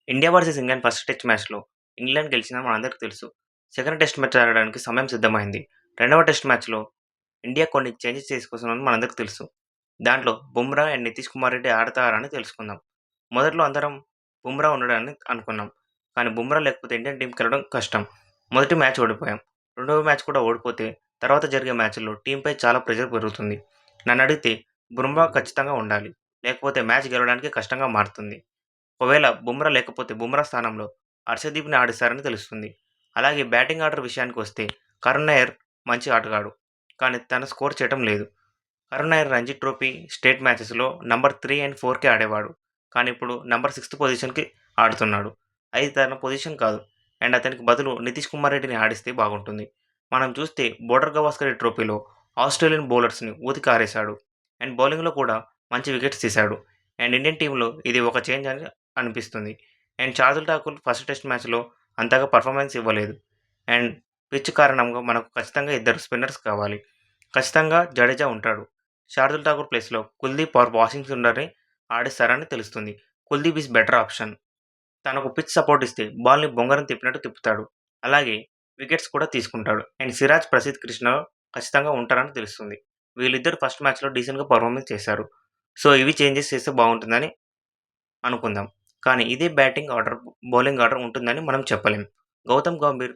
India versus England first test మ్యాచ్‌లో England గెలిచిందని మనందరికీ తెలుసు. సెకండ్ టెస్ట్ మ్యాచ్ ఆడడానికి సమయం సిద్ధమైంది. రెండవ టెస్ట్ మ్యాచ్‌లో ఇండియా కొన్ని చేంజెస్ చేసుకొస్తుందని మనందరికీ తెలుసు. దాంట్లో బుమ్రా అండ్ నితీష్ కుమార్ రెడ్డి ఆడతారని తెలుసుకుందాం. మొదట్లో అందరం బుమ్రా ఉండడని అనుకున్నాం. కానీ బుమ్రా లేకపోతే ఇండియన్ టీమ్ గెలవడం కష్టం. మొదటి మ్యాచ్ ఓడిపోయాం. రెండవ మ్యాచ్ కూడా ఓడిపోతే తర్వాత జరిగే మ్యాచ్‌ల్లో టీమ్‌పై చాలా ప్రెషర్ పెరుగుతుంది. నన్నడిగితే బుమ్రా ఖచ్చితంగా ఉండాలి. లేకపోతే మ్యాచ్ గెలవడానికి కష్టంగా మారుతుంది. ఒకవేళ బుమ్రా లేకపోతే బుమ్రా స్థానంలో హర్షదీప్‌ని ఆడిస్తారని తెలుస్తుంది. అలాగే బ్యాటింగ్ ఆర్డర్ విషయానికొస్తే కరుణ్ నాయర్ మంచి ఆటగాడు. కానీ తను స్కోర్ చేయటం లేదు. కరుణ్ నాయర్ రంజీ ట్రోఫీ, స్టేట్ మ్యాచెస్‌లో నంబర్ 3 అండ్ 4కే ఆడేవాడు. కానీ ఇప్పుడు నంబర్ 6 పొజిషన్‌కి ఆడుతున్నాడు. అది తన పొజిషన్ కాదు. అండ్ అతనికి బదులు నితీష్ కుమార్ రెడ్డిని ఆడిస్తే బాగుంటుంది. మనం చూస్తే బోర్డర్ గవాస్కర్ ట్రోఫీలో ఆస్ట్రేలియన్ బౌలర్స్‌ని ఊతికారేశాడు. అండ్ బౌలింగ్‌లో కూడా మంచి వికెట్స్ తీశాడు. అండ్ ఇండియన్ టీమ్‌లో ఇది ఒక చేంజ్ అని అనిపిస్తుంది. And Shardul Thakur first test మ్యాచ్‌లో అంతగా పెర్ఫార్మన్స్ ఇవ్వలేదు. అండ్ పిచ్ కారణంగా మనకు ఖచ్చితంగా ఇద్దరు స్పిన్నర్స్ కావాలి. ఖచ్చితంగా జడేజా ఉంటాడు. శార్దుల్ ఠాకూర్ ప్లేస్‌లో కుల్దీప్ ఆర్ వాషింగ్టన్ సుందర్‌ని ఆడిస్తారని తెలుస్తుంది. Kuldeep is better option. తనకు పిచ్ సపోర్ట్ ఇస్తే బాల్‌ని బొంగరం తిప్పినట్టు తిప్పుతాడు. అలాగే వికెట్స్ కూడా తీసుకుంటాడు. అండ్ సిరాజ్, ప్రసిద్ధ్ కృష్ణ ఖచ్చితంగా ఉంటారని తెలుస్తుంది. వీళ్ళిద్దరూ ఫస్ట్ మ్యాచ్‌లో డీసెంట్‌గా పెర్ఫార్మన్స్ చేశారు. సో, ఇవి చేంజెస్ చేస్తే బాగుంటుందని అనుకుందాం. కానీ ఇదే బ్యాటింగ్ ఆర్డర్, బౌలింగ్ ఆర్డర్ ఉంటుందని మనం చెప్పలేం. గౌతమ్ గంభీర్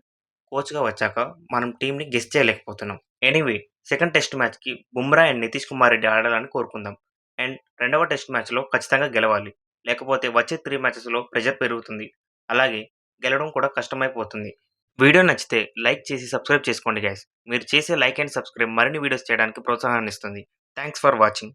కోచ్‌గా వచ్చాక మనం టీమ్‌ని గెస్ చేయలేకపోతున్నాం. ఎనీవే సెకండ్ టెస్ట్ మ్యాచ్‌కి బుమ్రా అండ్ నితీష్ కుమార్ రెడ్డి ఆడాలని కోరుకుందాం. అండ్ రెండవ టెస్ట్ మ్యాచ్‌లో ఖచ్చితంగా గెలవాలి. లేకపోతే వచ్చే 3 మ్యాచెస్‌లో ప్రెషర్ పెరుగుతుంది. అలాగే గెలవడం కూడా కష్టమైపోతుంది. వీడియో నచ్చితే లైక్ చేసి సబ్స్క్రైబ్ చేసుకోండి గైస్. మీరు చేసే లైక్ అండ్ సబ్స్క్రైబ్ మరిన్ని వీడియోస్ చేయడానికి ప్రోత్సాహాన్నిస్తుంది. Thanks for watching.